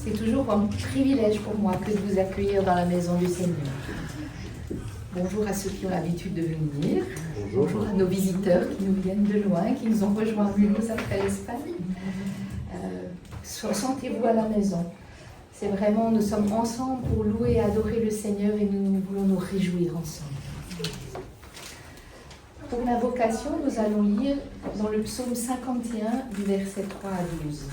C'est toujours un privilège pour moi que de vous accueillir dans la maison du Seigneur. Bonjour à ceux qui ont l'habitude de venir. Bonjour à nos visiteurs qui nous viennent de loin, qui nous ont rejoints à Mulhouse après l'Espagne. Sentez-vous à la maison. C'est vraiment, nous sommes ensemble pour louer et adorer le Seigneur et nous voulons nous réjouir ensemble. Pour l'invocation, nous allons lire dans le psaume 51 du verset 3 à 12.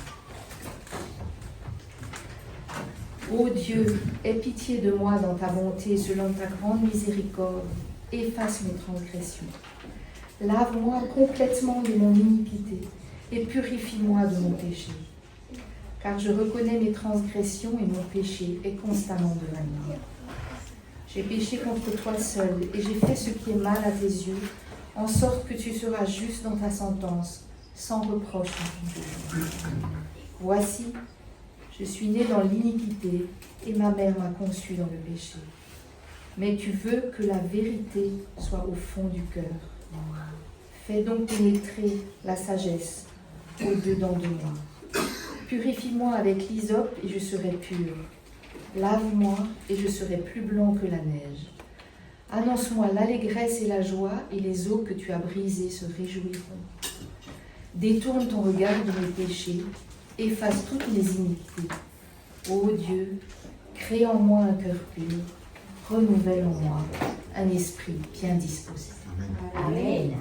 Ô Dieu, aie pitié de moi dans ta bonté, selon ta grande miséricorde, efface mes transgressions. Lave-moi complètement de mon iniquité et purifie-moi de mon péché. Car je reconnais mes transgressions et mon péché est constamment devant moi. J'ai péché contre toi seul et j'ai fait ce qui est mal à tes yeux, en sorte que tu seras juste dans ta sentence, sans reproche en ton jugement. Voici, je suis né dans l'iniquité et ma mère m'a conçu dans le péché. Mais tu veux que la vérité soit au fond du cœur. Fais donc pénétrer la sagesse au-dedans de moi. Purifie-moi avec l'hysope et je serai pur. Lave-moi et je serai plus blanc que la neige. Annonce-moi l'allégresse et la joie, et les eaux que tu as brisées se réjouiront. Détourne ton regard de mes péchés, efface toutes mes iniquités. Ô Dieu, crée en moi un cœur pur, renouvelle en moi un esprit bien disposé. Amen.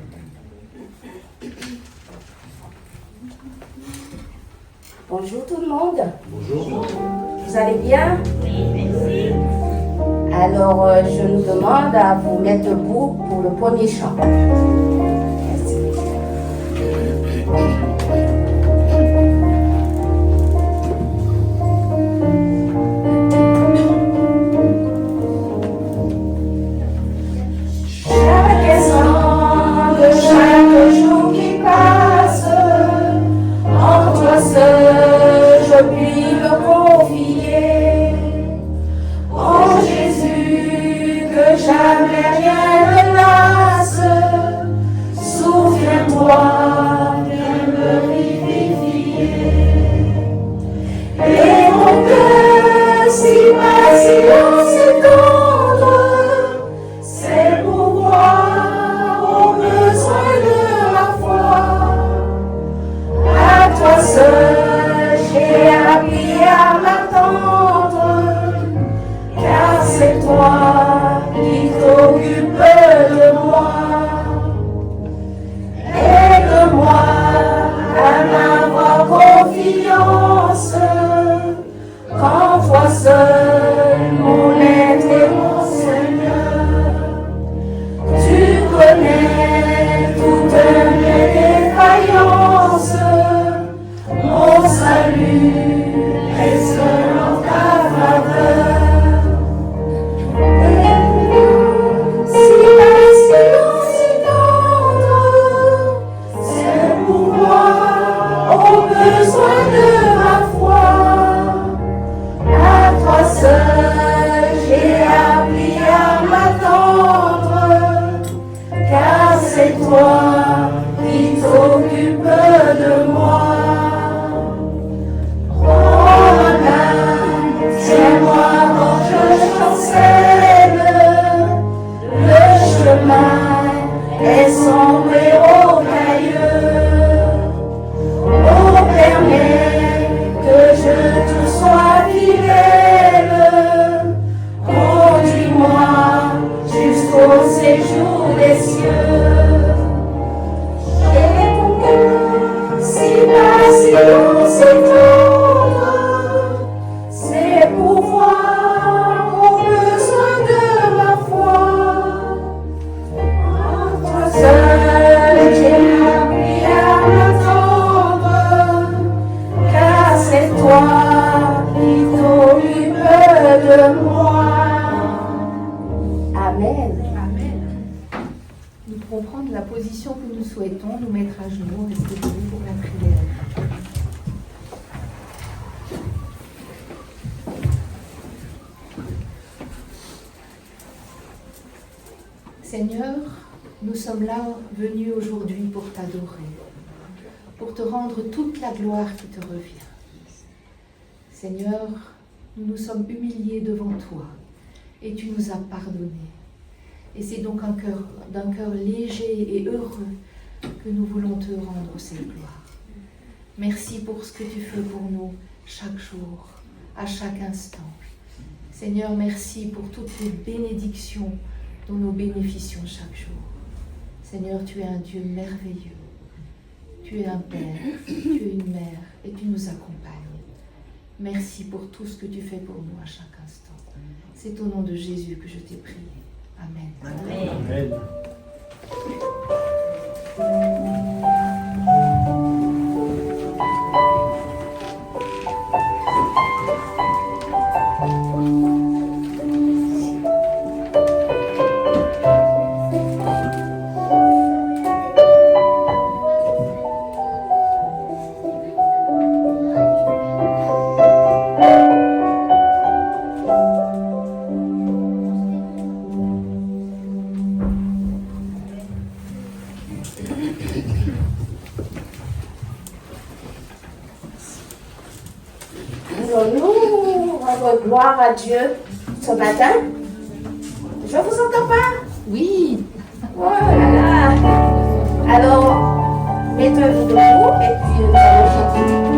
Bonjour tout le monde. Bonjour. Vous allez bien? Oui, merci. Alors, je nous demande à vous mettre debout pour le premier chant. Merci. Chaque instant de chaque jour qui passe, en toi seul je puis me confier. Oh Jésus, que jamais rien ne lasse, souviens-toi, viens me vivifier. Et mon cœur si patient, si tendre, c'est pour voir au besoin de ma foi. À toi seul, j'ai appris à m'attendre, car c'est toi qui t'occupes de moi. Aide-moi à m'avoir confiance, qu'en toi seul, mon être et mon Seigneur. Tu connais toutes mes défaillances, mon salut est seul en ta faveur. Si patient, si tendre, c'est pour moi au besoin de ma foi. À toi seul, j'ai appris à m'attendre, car c'est toi qui t'occupes de moi. Oh mon âme, tiens-moi quand je chancelle, le chemin est sombre et rocailleux. Oh, permets que je te sois fidèle, conduis-moi jusqu'au séjour des cieux. Et ton cœur si patient, si tendre, c'est pour voir au besoin de ma foi. En toi seul, j'ai appris à m'attendre, car c'est toi qui t'occupes de moi. Amen. Nous pourrons prendre la position que nous souhaitons, nous mettre à genoux, rester debout pour la prière. Seigneur, nous sommes là venus aujourd'hui pour t'adorer, pour te rendre toute la gloire qui te revient. Seigneur, nous nous sommes humiliés devant toi et tu nous as pardonné. Et c'est donc d'un cœur léger et heureux que nous voulons te rendre cette gloire. Merci pour ce que tu fais pour nous chaque jour, à chaque instant. Seigneur, merci pour toutes les bénédictions dont nous bénéficions chaque jour. Seigneur, tu es un Dieu merveilleux. Tu es un Père, tu es une mère et tu nous accompagnes. Merci pour tout ce que tu fais pour nous à chaque instant. C'est au nom de Jésus que je t'ai prié. Amen. Amen. Amen. Nous rendons gloire à Dieu ce matin. Je vous entends pas? Oui. Oh là là. Alors, mettez-vous debout et puis nous allons chanter.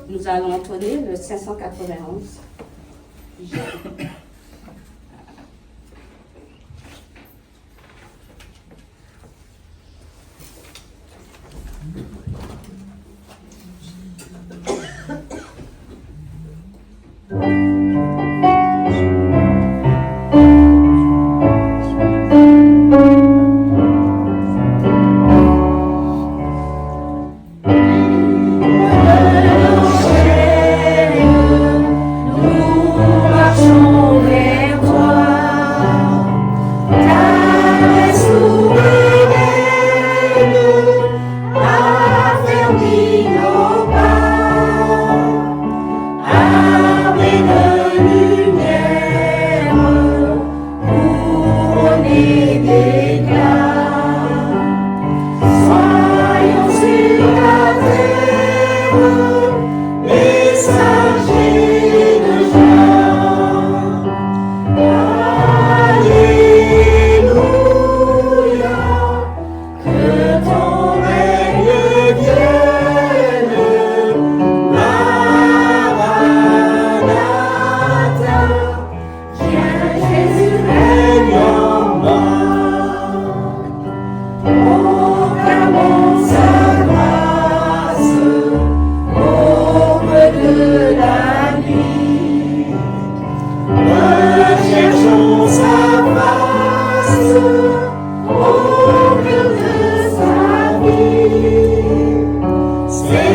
Nous allons entonner le 591.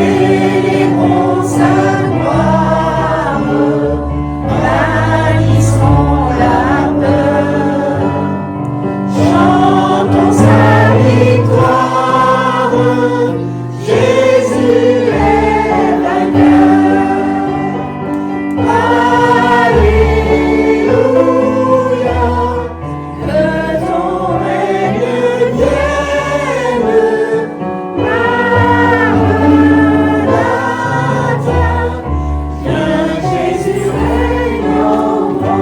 célébrons sa gloire, bannissons la peur, chantons sa victoire, Jésus est vainqueur. Alléluia, que ton règne vienne, Maranatha, que Jésus règne en moi.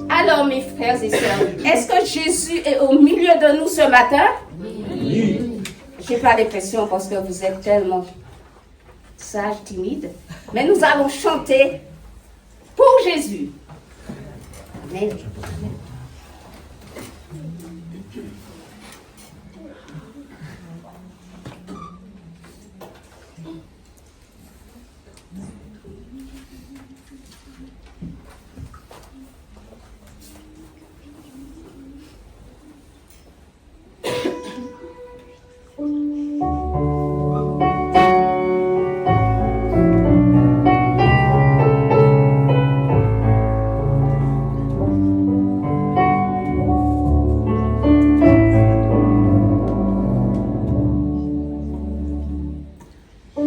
Alors mes frères et sœurs, est-ce que Jésus est au milieu de nous ce matin? Oui. J'ai pas l'impression parce que vous êtes tellement sages, timides. Mais nous allons chanter pour Jésus. Amen.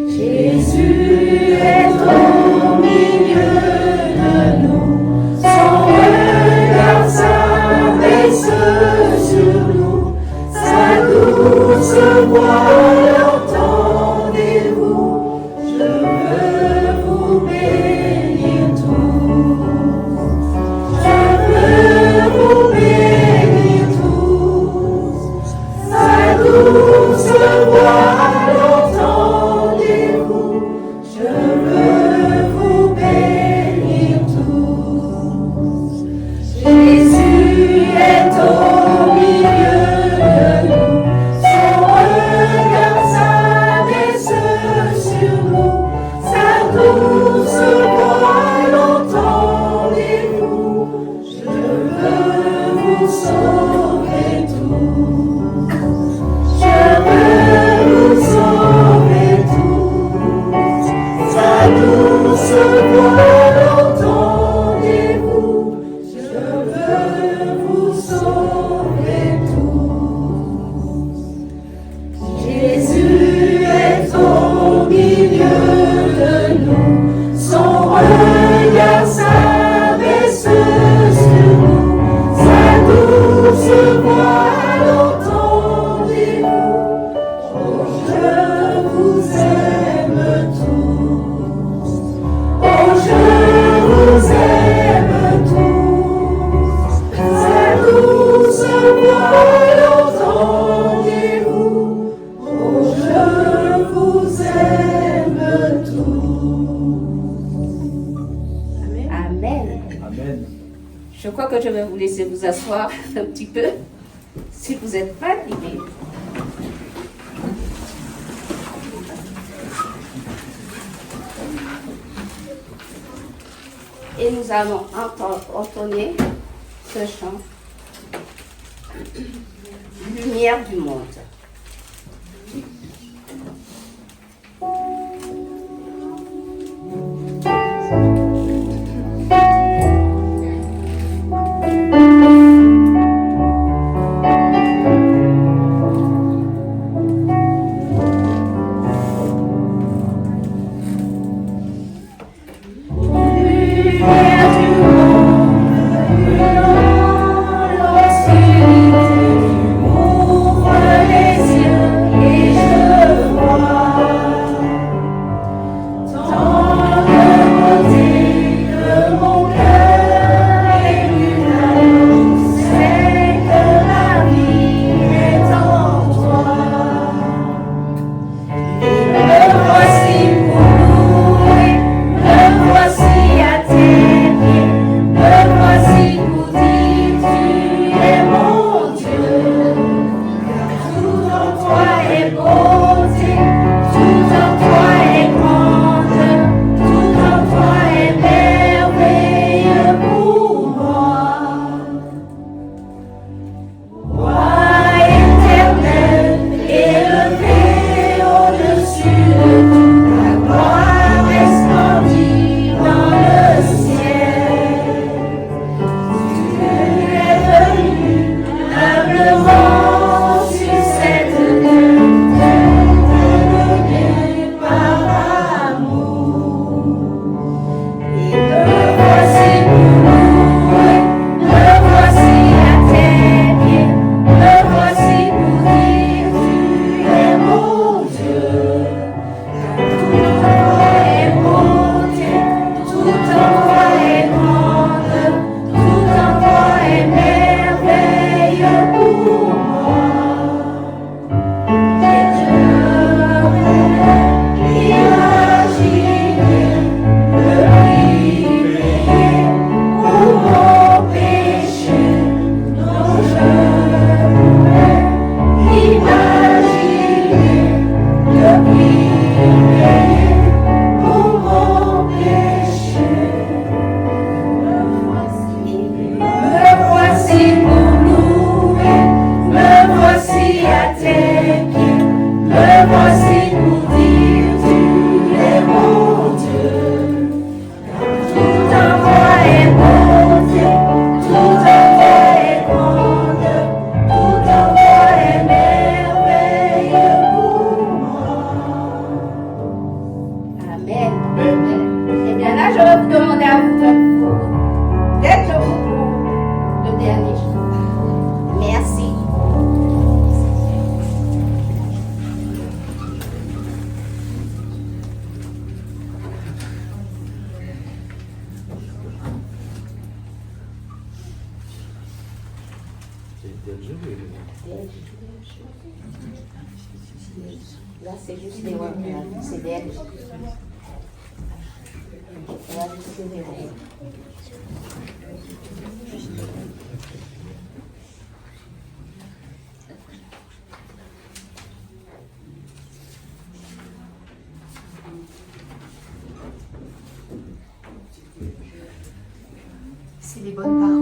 Jésus est au milieu de nous, son regard s'abaisse sur nous, sa douce voix l'entendez-vous, je veux vous bénir tous, je veux vous bénir tous, sa douce voix l'entendez-vous, je veux vous bénir tous. Jésus est au milieu de nous, son regard s'abaisse sur nous, sa douce voix l'entendez-vous, je veux vous sauver tous. Je veux vous sauver tous, sa douce voix l'entendez-vous, je veux vous sauver tous. Jésus est au milieu de nous, son regard s'abaisse sur nous, sa douce voix l'entendez-vous, oh je vous aime tous, oh je vous aime tous, sa douce voix l'entendez-vous, oh je vous aime tous. Amen. Amen. Je crois que je vais vous laisser vous asseoir un petit peu, si vous êtes fatigués. Et nous allons entonner ce chant, Lumière du monde. L'obscurité du monde. Là, c'est juste les rôles. C'est d'elle. Là, c'est les rôles. C'est les bonnes paroles.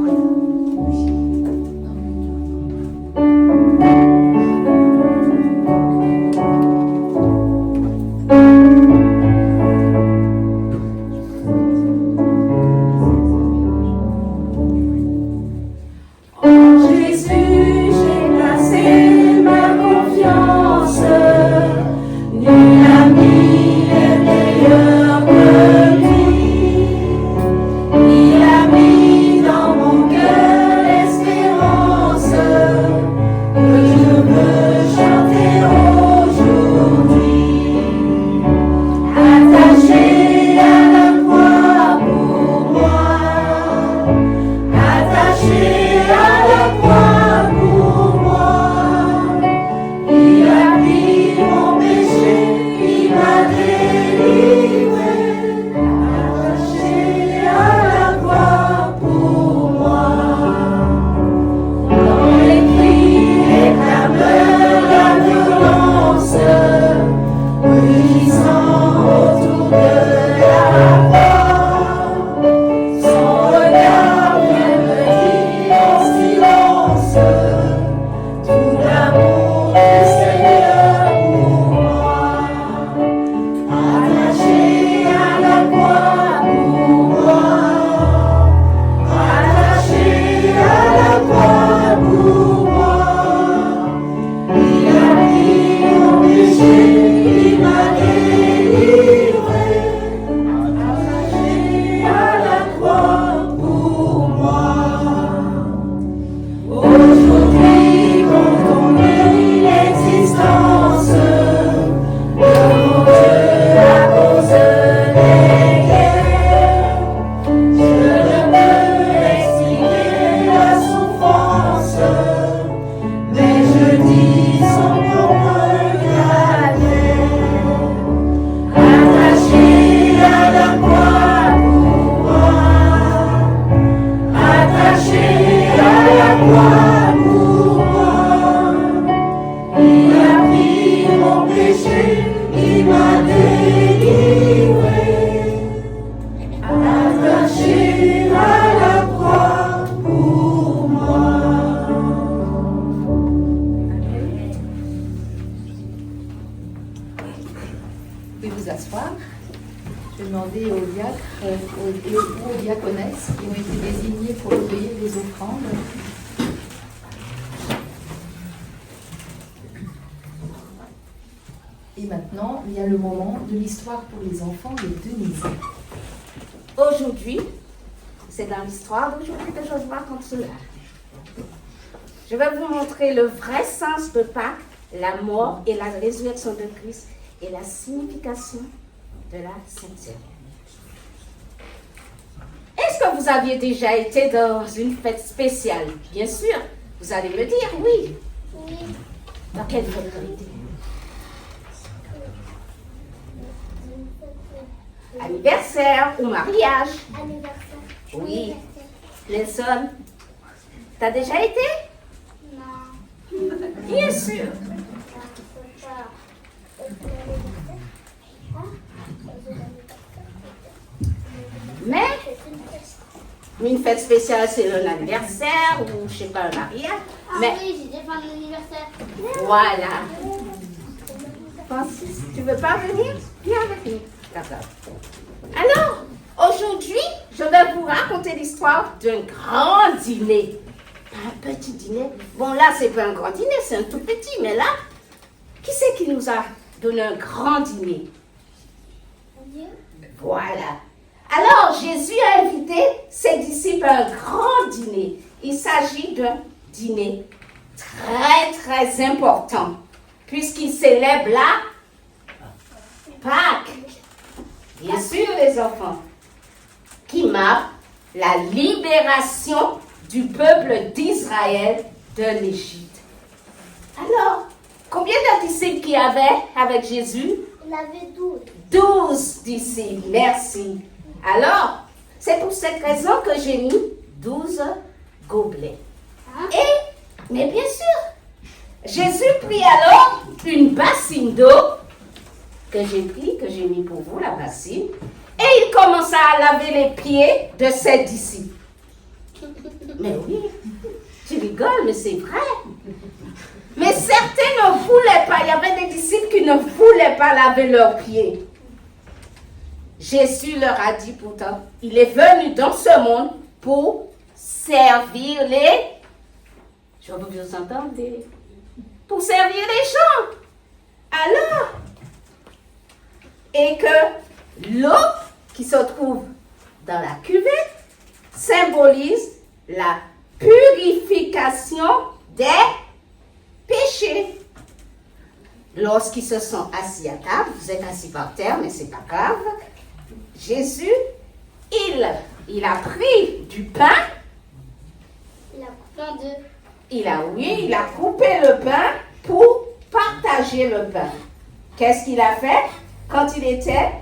Aux diaconesses qui ont été désignées pour recueillir les offrandes. Et maintenant, il y a le moment de l'histoire pour les enfants de Denise. Aujourd'hui, c'est dans l'histoire d'aujourd'hui que je vous raconte cela. Je vais vous montrer le vrai sens de Pâques, la mort et la résurrection de Christ et la signification de la Sainte Seine. Est-ce que vous aviez déjà été dans une fête spéciale? Bien sûr, vous allez me dire oui. Oui. Dans quelle fête vous avez été? Anniversaire ou mariage? Anniversaire. Oui. Nelson, t'as déjà été? Non. Bien sûr. Mais une fête spéciale, c'est un anniversaire ou je sais pas, un mariage. Ah mais oui, j'ai déjà fait un anniversaire. Voilà. Francis, tu veux pas venir? Viens avec nous. D'accord. Alors, aujourd'hui, je vais vous raconter l'histoire d'un grand dîner. Un petit dîner. Bon, là, c'est pas un grand dîner, c'est un tout petit. Mais là, qui c'est qui nous a donné un grand dîner? Dieu. Voilà. Alors, Jésus a invité ses disciples à un grand dîner. Il s'agit d'un dîner très, très important, puisqu'il célèbre la Pâques. Bien sûr, les enfants, qui marque la libération du peuple d'Israël de l'Égypte. Alors, combien de disciples qu'il y avait avec Jésus? Il avait 12. 12 disciples, merci. Alors, c'est pour cette raison que j'ai mis 12 gobelets. Hein? Mais bien sûr, Jésus prit alors une bassine d'eau que j'ai mis pour vous, la bassine, et il commença à laver les pieds de ses disciples. Mais oui, tu rigoles, mais c'est vrai. Mais certains ne voulaient pas, il y avait des disciples qui ne voulaient pas laver leurs pieds. Jésus leur a dit pourtant, il est venu dans ce monde pour servir les... Je veux que vous entendez. Pour servir les gens. Alors, et que l'eau qui se trouve dans la cuvette symbolise la purification des péchés. Lorsqu'ils se sont assis à table, vous êtes assis par terre, mais c'est pas grave. Jésus, il a pris du pain. Il a coupé en deux. Il a coupé le pain pour partager le pain. Qu'est-ce qu'il a fait quand il était...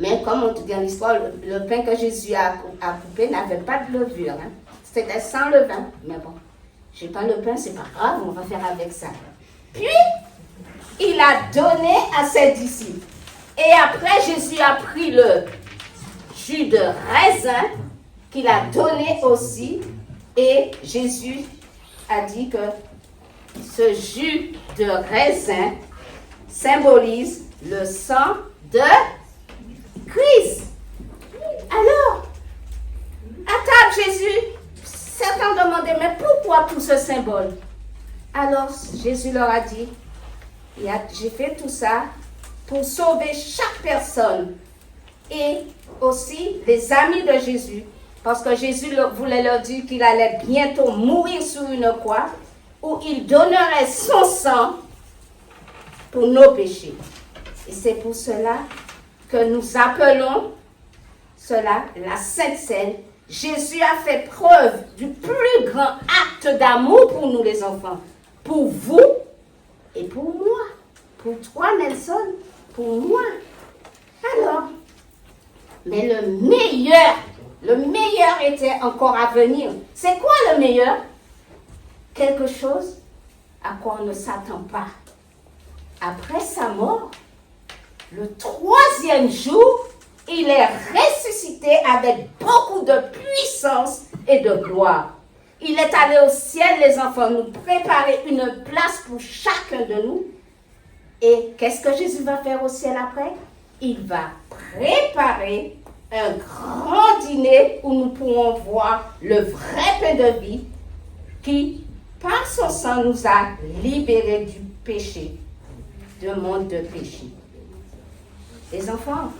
Mais comme on dit dans l'histoire, le pain que Jésus a coupé n'avait pas de levure. Hein. C'était sans levain. Mais bon, j'ai pas le pain, c'est pas grave, on va faire avec ça. Puis, il a donné à ses disciples. Et après, Jésus a pris le jus de raisin qu'il a donné aussi. Et Jésus a dit que ce jus de raisin symbolise le sang de Christ. Alors, à table, Jésus, certains demandaient, mais pourquoi tout ce symbole? Alors, Jésus leur a dit, j'ai fait tout ça pour sauver chaque personne et aussi les amis de Jésus. Parce que Jésus voulait leur dire qu'il allait bientôt mourir sur une croix où il donnerait son sang pour nos péchés. Et c'est pour cela que nous appelons cela la Sainte Seine. Jésus a fait preuve du plus grand acte d'amour pour nous les enfants. Pour vous et pour moi. Pour toi, Nelson, pour moi. Alors, mais le meilleur était encore à venir. C'est quoi le meilleur? Quelque chose à quoi on ne s'attend pas. Après sa mort, le 3e jour, il est ressuscité avec beaucoup de puissance et de gloire. Il est allé au ciel, les enfants, nous préparer une place pour chacun de nous. Et qu'est-ce que Jésus va faire au ciel après? Il va préparer un grand dîner où nous pourrons voir le vrai pain de vie qui, par son sang, nous a libérés du péché, du monde de péché. Les enfants.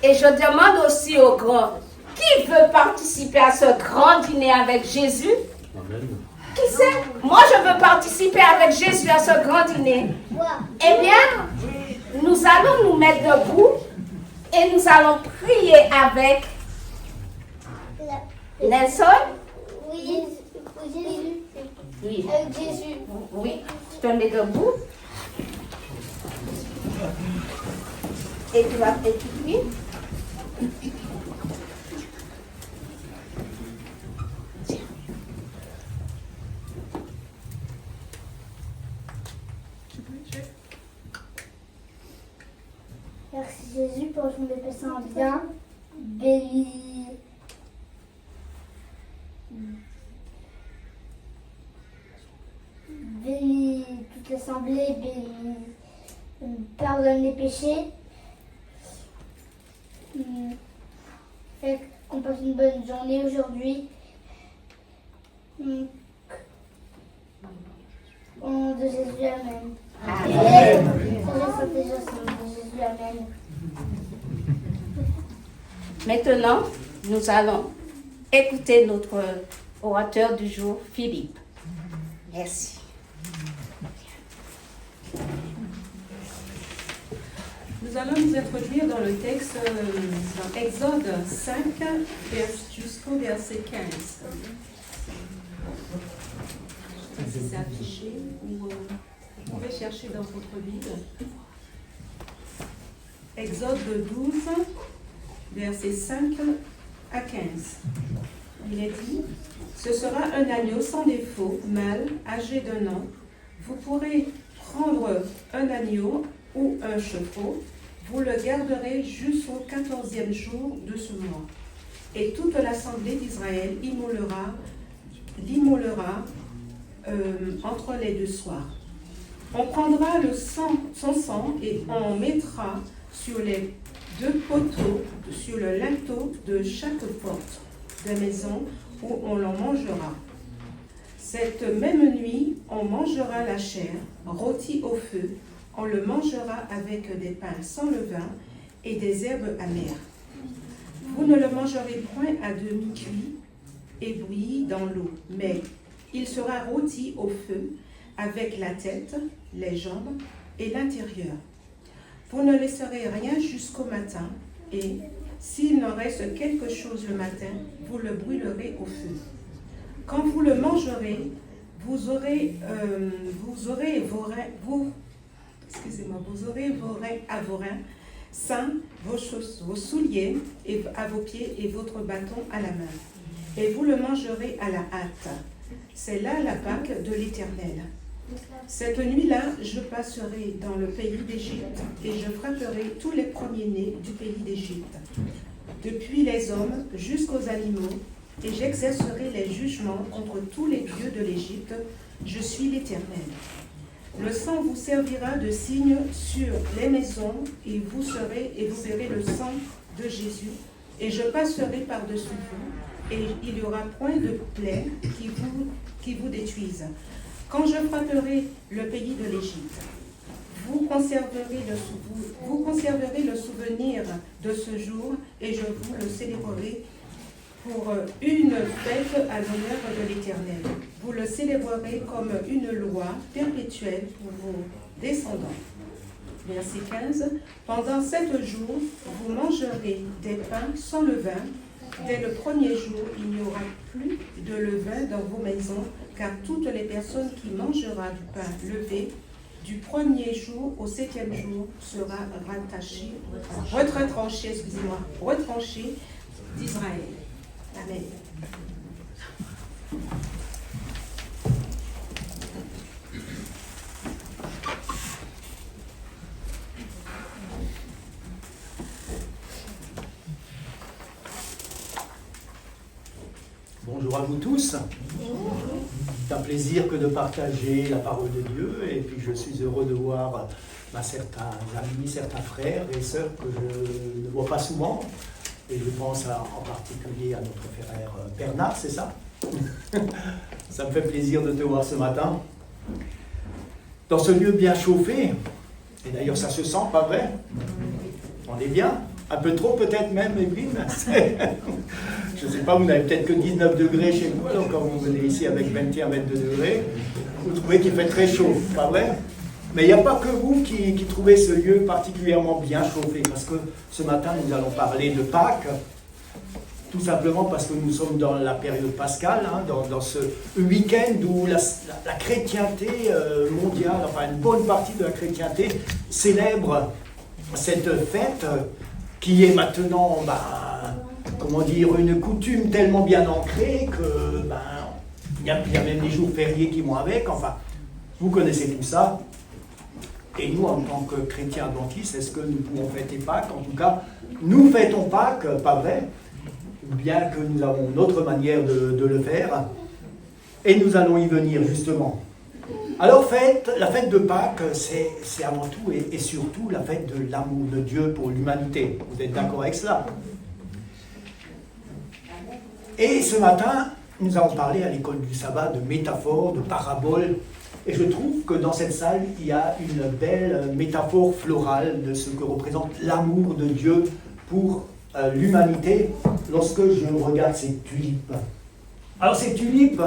Et je demande aussi aux grands, qui veut participer à ce grand dîner avec Jésus? Amen. Qui c'est? Moi, je veux participer avec Jésus à ce grand dîner. Eh bien, nous allons nous mettre debout et nous allons prier avec Nelson. Oui, Jésus. Oui. Avec Jésus. Oui, tu te mets debout. Et tu vas prie. Merci Jésus pour que je me passe en bien. Bénis. Bénis toute l'assemblée. Bénis. Pardonne les péchés. Fais qu'on passe une bonne journée aujourd'hui. Au nom de Jésus, Amen. Amen. Jésus, Amen. Maintenant, nous allons écouter notre orateur du jour, Philippe. Merci. Nous allons nous introduire dans le texte dans Exode 5 jusqu'au verset 15. si c'est affiché ou vous pouvez chercher dans votre Bible. Exode 12, versets 5 à 15. Il est dit, « Ce sera un agneau sans défaut, mâle, âgé d'1 an. Vous pourrez prendre un agneau ou un chevreau, vous le garderez jusqu'au 14e jour de ce mois. Et toute l'assemblée d'Israël l'immolera entre les deux soirs. On prendra son sang et on mettra sur les 2 poteaux, sur le linteau de chaque porte de maison où on l'en mangera. Cette même nuit, on mangera la chair, rôtie au feu. On le mangera avec des pains sans levain et des herbes amères. Vous ne le mangerez point à demi cuit et bouilli dans l'eau, mais il sera rôti au feu avec la tête, les jambes et l'intérieur. Vous ne laisserez rien jusqu'au matin, et s'il n'en reste quelque chose le matin, vous le brûlerez au feu. Quand vous le mangerez, vous aurez vos reins à vos reins, saints, vos souliers à vos pieds et votre bâton à la main. Et vous le mangerez à la hâte. C'est là la Pâque de l'Éternel. Cette nuit-là, je passerai dans le pays d'Égypte et je frapperai tous les premiers-nés du pays d'Égypte, depuis les hommes jusqu'aux animaux, et j'exercerai les jugements contre tous les dieux de l'Égypte. Je suis l'Éternel. Le sang vous servira de signe sur les maisons, et vous verrez le sang de Jésus, et je passerai par-dessus vous, et il n'y aura point de plaie qui vous détruise. Quand je frapperai le pays de l'Égypte, vous conserverez le souvenir de ce jour, et je vous le célébrerai pour une fête à l'honneur de l'Éternel. Vous le célébrerez comme une loi perpétuelle pour vos descendants. Verset 15. Pendant 7 jours, vous mangerez des pains sans levain. Dès le premier jour, il n'y aura plus de levain dans vos maisons, car toutes les personnes qui mangera du pain levé du premier jour au 7e jour sera retranché d'Israël. Amen. Bonjour à vous tous. C'est un plaisir que de partager la parole de Dieu, et puis je suis heureux de voir certains amis, certains frères et sœurs que je ne vois pas souvent, et je pense en particulier à notre frère Bernard, c'est ça? Ça me fait plaisir de te voir ce matin dans ce lieu bien chauffé, et d'ailleurs ça se sent, pas vrai? On est bien, un peu trop peut-être même, Evelyne. Je ne sais pas, vous n'avez peut-être que 19 degrés chez vous, donc quand vous venez ici avec 21, 22 degrés, vous trouvez qu'il fait très chaud, pas vrai? Mais il n'y a pas que vous qui trouvez ce lieu particulièrement bien chauffé, parce que ce matin nous allons parler de Pâques, tout simplement parce que nous sommes dans la période pascale, dans ce week-end où la chrétienté mondiale, enfin une bonne partie de la chrétienté célèbre cette fête qui est maintenant, comment dire, une coutume tellement bien ancrée que il y a même des jours fériés qui vont avec. Enfin, vous connaissez tout ça. Et nous, en tant que chrétiens adventistes, est-ce que nous pouvons fêter Pâques? En tout cas, nous fêtons Pâques, pas vrai? Bien que nous avons une autre manière de le faire. Et nous allons y venir, justement. Alors, la fête de Pâques, c'est avant tout et surtout la fête de l'amour de Dieu pour l'humanité. Vous êtes d'accord avec cela? Et ce matin, nous allons parler à l'école du sabbat de métaphores, de paraboles. Et je trouve que dans cette salle, il y a une belle métaphore florale de ce que représente l'amour de Dieu pour l'humanité lorsque je regarde ces tulipes. Alors ces tulipes,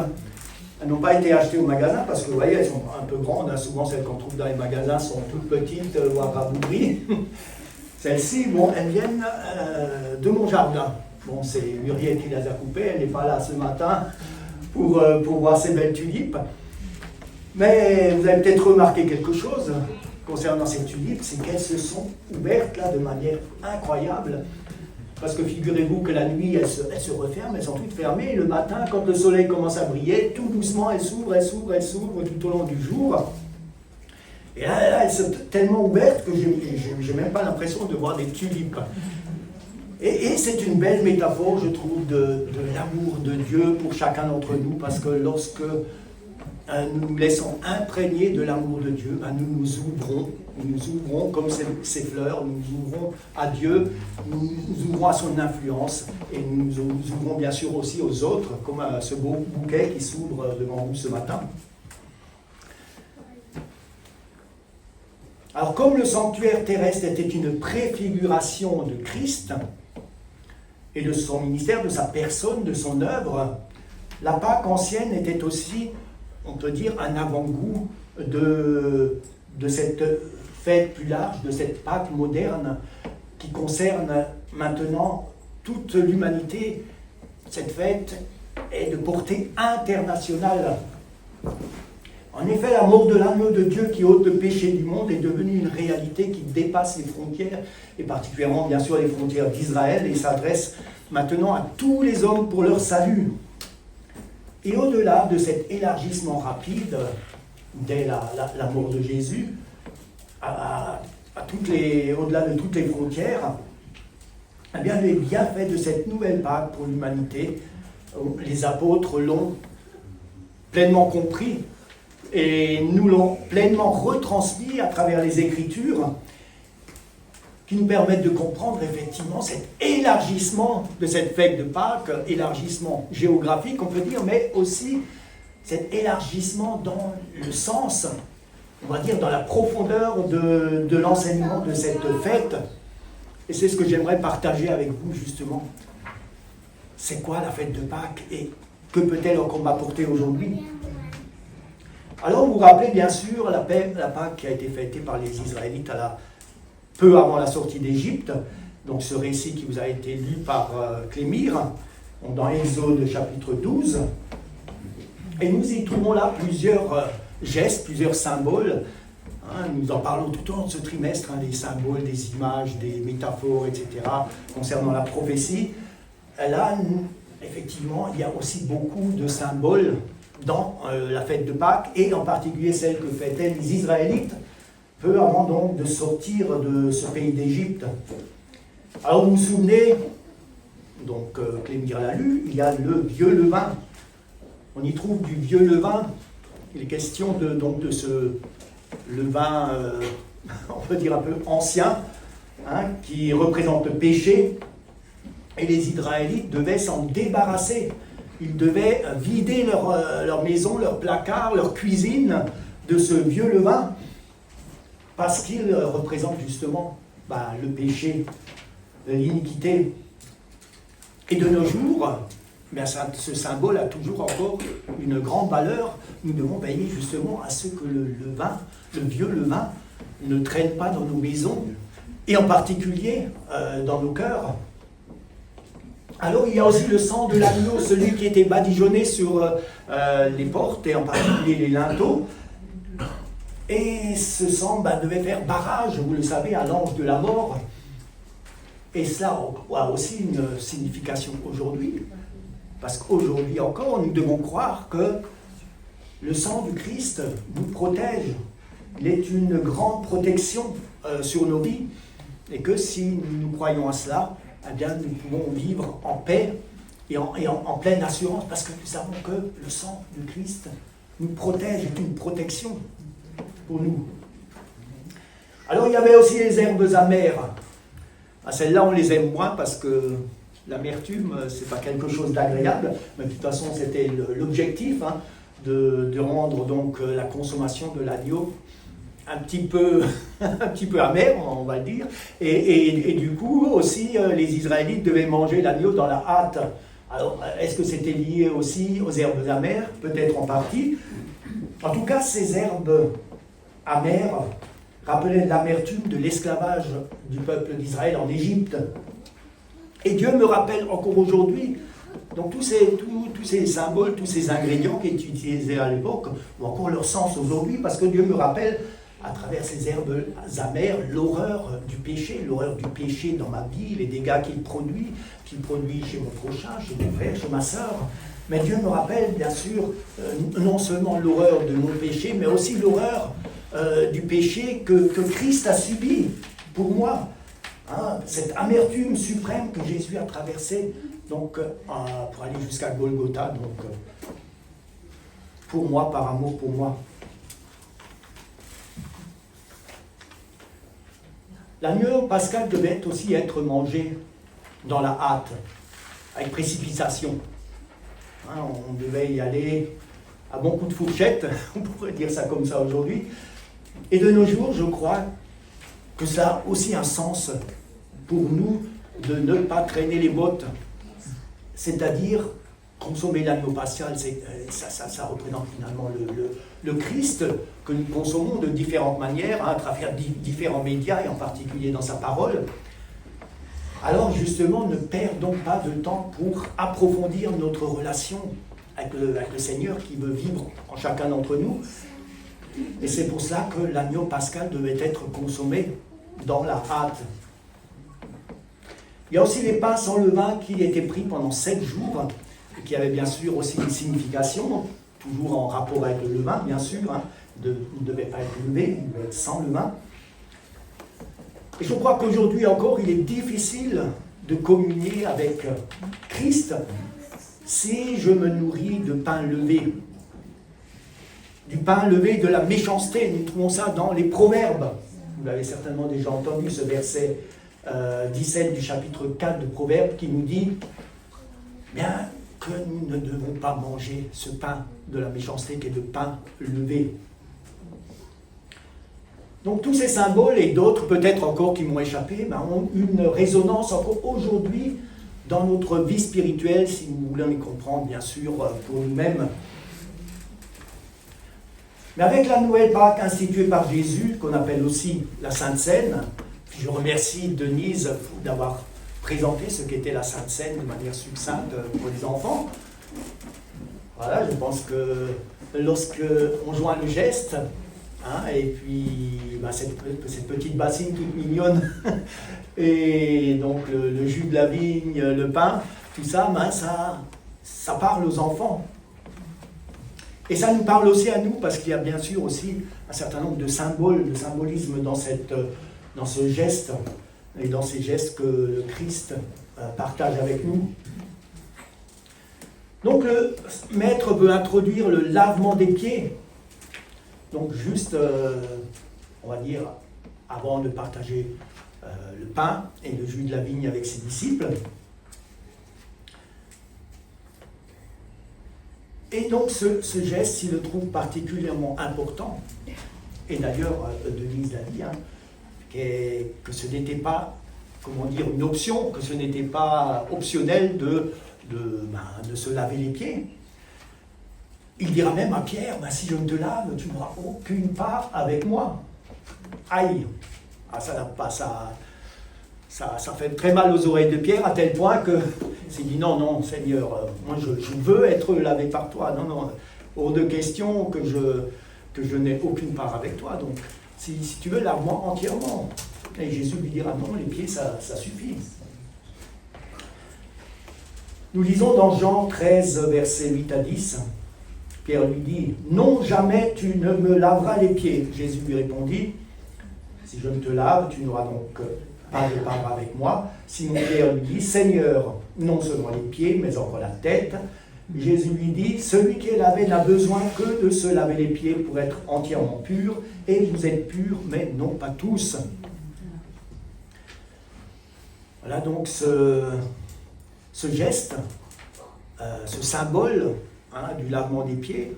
elles n'ont pas été achetées au magasin parce que vous voyez, elles sont un peu grandes. Souvent, celles qu'on trouve dans les magasins sont toutes petites, voire rabougries. Celles-ci, elles viennent de mon jardin. Bon, c'est Muriel qui les a coupées, elle n'est pas là ce matin pour voir ces belles tulipes. Mais vous avez peut-être remarqué quelque chose concernant ces tulipes, c'est qu'elles se sont ouvertes là de manière incroyable. Parce que figurez-vous que la nuit, elles se referment, elles sont toutes fermées. Et le matin, quand le soleil commence à briller, tout doucement, elles s'ouvrent tout au long du jour. Et là elles sont tellement ouvertes que je n'ai même pas l'impression de voir des tulipes. Et c'est une belle métaphore, je trouve, de l'amour de Dieu pour chacun d'entre nous, parce que lorsque nous nous laissons imprégner de l'amour de Dieu, nous nous ouvrons comme ces fleurs, nous nous ouvrons à Dieu, nous nous ouvrons à son influence, et nous nous ouvrons bien sûr aussi aux autres, comme ce beau bouquet qui s'ouvre devant vous ce matin. Alors, comme le sanctuaire terrestre était une préfiguration de Christ et de son ministère, de sa personne, de son œuvre, la Pâque ancienne était aussi, on peut dire, un avant-goût de cette fête plus large, de cette Pâque moderne qui concerne maintenant toute l'humanité. Cette fête est de portée internationale. En effet, la mort de l'agneau de Dieu qui ôte le péché du monde est devenue une réalité qui dépasse les frontières, et particulièrement bien sûr les frontières d'Israël, et s'adresse maintenant à tous les hommes pour leur salut. Et au-delà de cet élargissement rapide, dès la mort de Jésus, au-delà de toutes les frontières, eh bien, les bienfaits de cette nouvelle Pâque pour l'humanité, les apôtres l'ont pleinement compris et nous l'ont pleinement retransmis à travers les Écritures, qui nous permettent de comprendre effectivement cet élargissement de cette fête de Pâques, élargissement géographique on peut dire, mais aussi cet élargissement dans le sens, on va dire dans la profondeur de l'enseignement de cette fête. Et c'est ce que j'aimerais partager avec vous justement. C'est quoi la fête de Pâques et que peut-elle encore m'apporter aujourd'hui? Alors vous vous rappelez bien sûr la Pâque qui a été fêtée par les Israélites peu avant la sortie d'Égypte, donc ce récit qui vous a été lu par Clémire, dans Exode chapitre 12. Et nous y trouvons là plusieurs gestes, plusieurs symboles. Nous en parlons tout au long de ce trimestre, des symboles, des images, des métaphores, etc., concernant la prophétie. Là, effectivement, il y a aussi beaucoup de symboles dans la fête de Pâques, et en particulier celle que fêtaient les Israélites, peu avant donc de sortir de ce pays d'Égypte. Alors vous vous souvenez, donc Clémire l'a lu, il y a le vieux levain. On y trouve du vieux levain. Il est question de ce levain, on peut dire un peu ancien, qui représente le péché, et les Israélites devaient s'en débarrasser. Ils devaient vider leur maison, leur placard, leur cuisine de ce vieux levain, parce qu'il représente justement le péché, l'iniquité. Et de nos jours, ce symbole a toujours encore une grande valeur. Nous devons veiller justement à ce que le vieux levain, ne traîne pas dans nos maisons, et en particulier dans nos cœurs. Alors il y a aussi le sang de l'agneau, celui qui était badigeonné sur les portes, et en particulier les linteaux. Et ce sang devait faire barrage, vous le savez, à l'ange de la mort. Et cela a aussi une signification aujourd'hui. Parce qu'aujourd'hui encore, nous devons croire que le sang du Christ nous protège. Il est une grande protection sur nos vies. Et que si nous croyons à cela, eh bien, nous pouvons vivre en paix et en pleine assurance. Parce que nous savons que le sang du Christ nous protège, est une protection pour nous. Alors il y avait aussi les herbes amères. Celles-là, on les aime moins parce que l'amertume, c'est pas quelque chose d'agréable, mais de toute façon, c'était l'objectif, de rendre donc la consommation de l'agneau un petit peu amère, on va le dire. Et du coup, aussi, les Israélites devaient manger l'agneau dans la hâte. Alors, est-ce que c'était lié aussi aux herbes amères? Peut-être en partie. En tout cas, ces herbes amères rappelaient l'amertume de l'esclavage du peuple d'Israël en Égypte. Et Dieu me rappelle encore aujourd'hui Donc tous ces symboles, tous ces ingrédients qui étaient utilisés à l'époque ont encore leur sens aujourd'hui, parce que Dieu me rappelle, à travers ces herbes amères, l'horreur du péché dans ma vie, les dégâts qu'il produit chez mon prochain, chez mon frère, chez ma sœur. Mais Dieu me rappelle, bien sûr, non seulement l'horreur de mon péché, mais aussi l'horreur du péché que Christ a subi pour moi. Hein, cette amertume suprême que Jésus a traversée donc, pour aller jusqu'à Golgotha, donc, pour moi, par amour pour moi. L'agneau pascal devait aussi être mangé dans la hâte, avec précipitation. Hein, on devait y aller à bon coup de fourchette, on pourrait dire ça comme ça aujourd'hui. Et de nos jours, je crois que ça a aussi un sens pour nous de ne pas traîner les bottes. C'est-à-dire, consommer l'agneau pascal, ça représente finalement le Christ que nous consommons de différentes manières, hein, à travers différents médias, et en particulier dans sa parole. Alors justement, ne perdons pas de temps pour approfondir notre relation avec le Seigneur qui veut vivre en chacun d'entre nous. Et c'est pour ça que l'agneau pascal devait être consommé dans la hâte. Il y a aussi les pains sans levain qui étaient pris pendant 7 jours, et qui avaient bien sûr aussi une signification, toujours en rapport avec le levain, bien sûr, hein, ne devait pas être levé, il devait être sans levain. Et je crois qu'aujourd'hui encore, il est difficile de communier avec Christ si je me nourris de pain levé. Du pain levé de la méchanceté, nous trouvons ça dans les Proverbes. Vous l'avez certainement déjà entendu, ce verset 17 du chapitre 4 de Proverbes qui nous dit bien que nous ne devons pas manger ce pain de la méchanceté qui est le pain levé. Donc tous ces symboles et d'autres peut-être encore qui m'ont échappé ont une résonance encore aujourd'hui dans notre vie spirituelle, si nous voulons les comprendre bien sûr pour nous-mêmes. Mais avec la nouvelle Pâque instituée par Jésus, qu'on appelle aussi la Sainte Seine, je remercie Denise d'avoir présenté ce qu'était la Sainte Seine de manière succincte pour les enfants. Voilà, je pense que lorsque on joint le geste, hein, et puis cette petite bassine toute mignonne, et donc le jus de la vigne, le pain, tout ça, ça parle aux enfants. Et ça nous parle aussi à nous, parce qu'il y a bien sûr aussi un certain nombre de symboles, de symbolisme dans ce geste, et dans ces gestes que le Christ partage avec nous. Donc le maître veut introduire le lavement des pieds. Donc juste, on va dire, avant de partager le pain et le jus de la vigne avec ses disciples. Et donc ce geste, il le trouve particulièrement important. Et d'ailleurs, Denise l'a dit, hein, que ce n'était pas, comment dire, une option, que ce n'était pas optionnel de se laver les pieds. Il dira même à Pierre, si je ne te lave, tu n'auras aucune part avec moi. Aïe! Ça fait très mal aux oreilles de Pierre, à tel point que s'il dit non, Seigneur, moi je veux être lavé par toi. Non, hors de question que je n'ai aucune part avec toi. Donc, si tu veux, lave-moi entièrement. Et Jésus lui dira non, les pieds, ça suffit. Nous lisons dans Jean 13, versets 8 à 10, Pierre lui dit, « Non, jamais tu ne me laveras les pieds. » Jésus lui répondit, « Si je ne te lave, tu n'auras donc pas de part avec moi. » Simon-Pierre lui dit, « Seigneur, non seulement les pieds, mais encore la tête. » Jésus lui dit, « Celui qui est lavé n'a besoin que de se laver les pieds pour être entièrement pur, et vous êtes purs, mais non pas tous. » Voilà donc ce geste, ce symbole du lavement des pieds,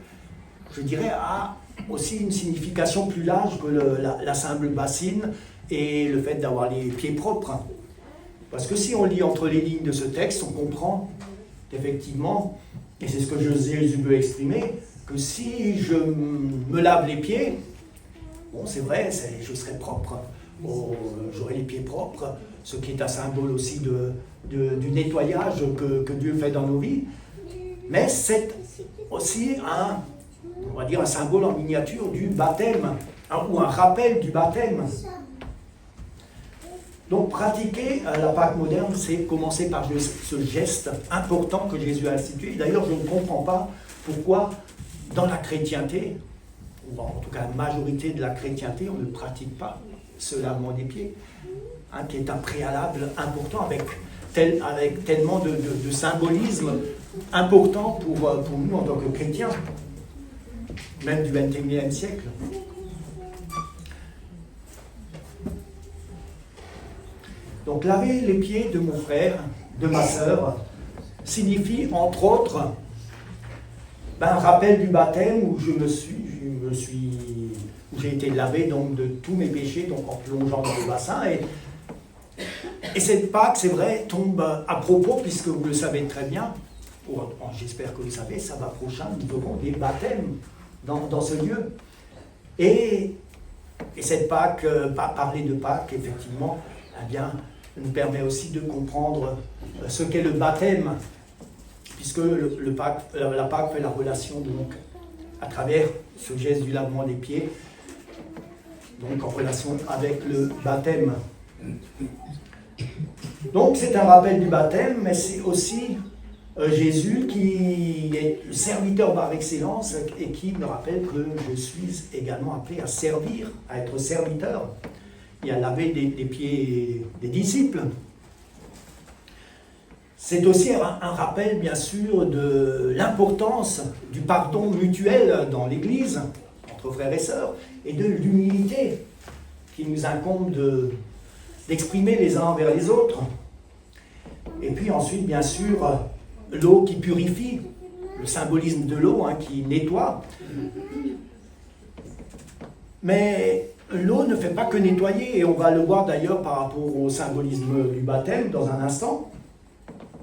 je dirais, a aussi une signification plus large que la simple bassine et le fait d'avoir les pieds propres. Parce que si on lit entre les lignes de ce texte, on comprend effectivement, et c'est ce que Jésus veut exprimer, que si je me lave les pieds, bon c'est vrai, je serai propre. j'aurai les pieds propres, ce qui est un symbole aussi du nettoyage que Dieu fait dans nos vies. Mais c'est aussi on va dire un symbole en miniature du baptême, ou un rappel du baptême. Donc pratiquer la Pâque moderne, c'est commencer par ce geste important que Jésus a institué. D'ailleurs, je ne comprends pas pourquoi dans la chrétienté, ou en tout cas la majorité de la chrétienté, on ne pratique pas ce lavement des pieds, qui est un préalable important avec tellement de symbolisme important pour nous en tant que chrétiens, même du XXIe siècle. Donc laver les pieds de mon frère, de ma sœur, signifie entre autres un rappel du baptême où où j'ai été lavé donc de tous mes péchés, donc en plongeant dans le bassin. Et cette Pâque, c'est vrai, tombe à propos, puisque vous le savez très bien, j'espère que vous le savez, sabbat prochain, nous aurons des baptêmes dans ce lieu. Et cette Pâque, parler de Pâque, effectivement, eh bien, nous permet aussi de comprendre ce qu'est le baptême, puisque la Pâque fait la relation donc à travers ce geste du lavement des pieds, donc en relation avec le baptême. Donc c'est un rappel du baptême, mais c'est aussi Jésus qui est le serviteur par excellence et qui me rappelle que je suis également appelé à servir, à être serviteur et à laver les pieds des disciples. C'est aussi un rappel, bien sûr, de l'importance du pardon mutuel dans l'Église, entre frères et sœurs, et de l'humilité qui nous incombe d'exprimer les uns envers les autres. Et puis ensuite, bien sûr, l'eau qui purifie, le symbolisme de l'eau qui nettoie. Mais l'eau ne fait pas que nettoyer, et on va le voir d'ailleurs par rapport au symbolisme du baptême dans un instant.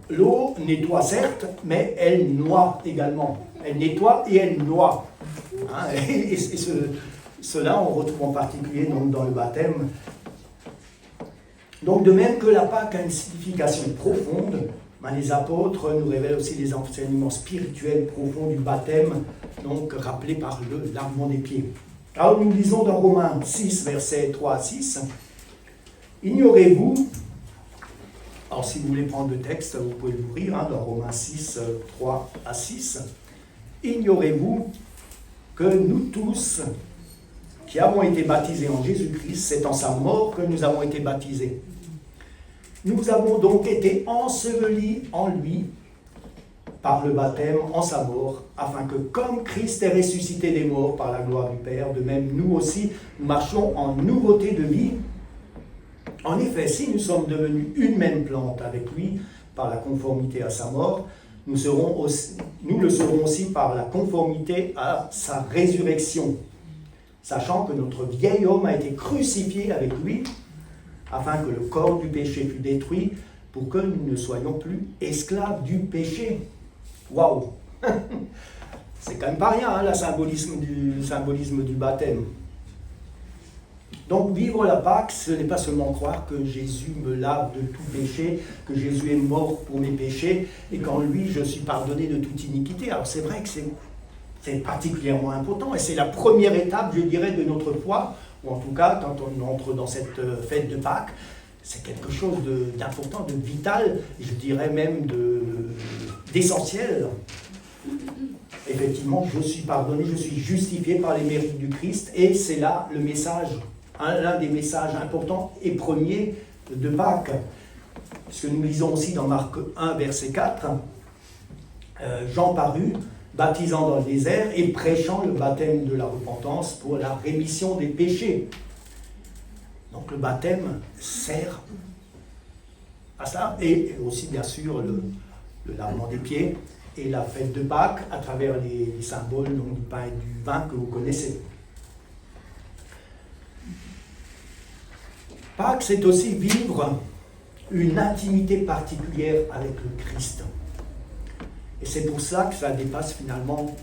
L'eau nettoie certes, mais elle noie également. Elle nettoie et elle noie. Et cela, on retrouve en particulier donc, dans le baptême. Donc, de même que la Pâque a une signification profonde, les apôtres nous révèlent aussi les enseignements spirituels profonds du baptême, donc rappelés par le lavement des pieds. Alors, nous lisons dans Romains 6, versets 3 à 6. Ignorez-vous, alors si vous voulez prendre le texte, vous pouvez l'ouvrir dans Romains 6, 3 à 6. Ignorez-vous que nous tous, qui avons été baptisés en Jésus-Christ, c'est en sa mort que nous avons été baptisés. Nous avons donc été ensevelis en lui par le baptême en sa mort, afin que comme Christ est ressuscité des morts par la gloire du Père, de même nous aussi, nous marchons en nouveauté de vie. En effet, si nous sommes devenus une même plante avec lui par la conformité à sa mort, nous le serons aussi par la conformité à sa résurrection, sachant que notre vieil homme a été crucifié avec lui, afin que le corps du péché fût détruit, pour que nous ne soyons plus esclaves du péché. Waouh! C'est quand même pas rien, le symbolisme du baptême. Donc vivre la Pâque, ce n'est pas seulement croire que Jésus me lave de tout péché, que Jésus est mort pour mes péchés, et qu'en lui je suis pardonné de toute iniquité. Alors c'est vrai que c'est particulièrement important, et c'est la première étape, je dirais, de notre foi, ou en tout cas, quand on entre dans cette fête de Pâques, c'est quelque chose d'important, de vital, je dirais même d'essentiel. Effectivement, je suis pardonné, je suis justifié par les mérites du Christ, et c'est là le message, l'un des messages importants et premiers de Pâques. Ce que nous lisons aussi dans Marc 1, verset 4, Jean parut, baptisant dans le désert et prêchant le baptême de la repentance pour la rémission des péchés. Donc le baptême sert à ça, et aussi bien sûr le lavement des pieds et la fête de Pâques à travers les symboles donc, du pain et du vin que vous connaissez. Pâques, c'est aussi vivre une intimité particulière avec le Christ. Et c'est pour ça que ça dépasse finalement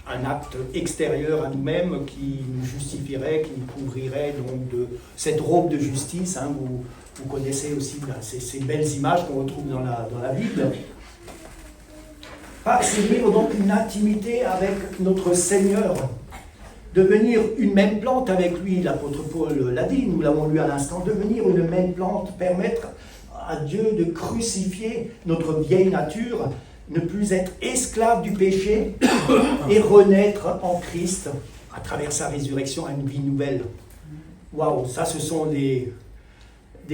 un acte extérieur à nous-mêmes qui nous justifierait, qui nous couvrirait donc de cette robe de justice. Hein, vous connaissez aussi ces belles images qu'on retrouve dans la Bible. Pâques, c'est vivre donc une intimité avec notre Seigneur, devenir une même plante avec lui, l'apôtre Paul l'a dit, nous l'avons lu à l'instant, devenir une même plante, permettre à Dieu de crucifier notre vieille nature, ne plus être esclave du péché et renaître en Christ à travers sa résurrection à une vie nouvelle. Waouh, ça ce sont des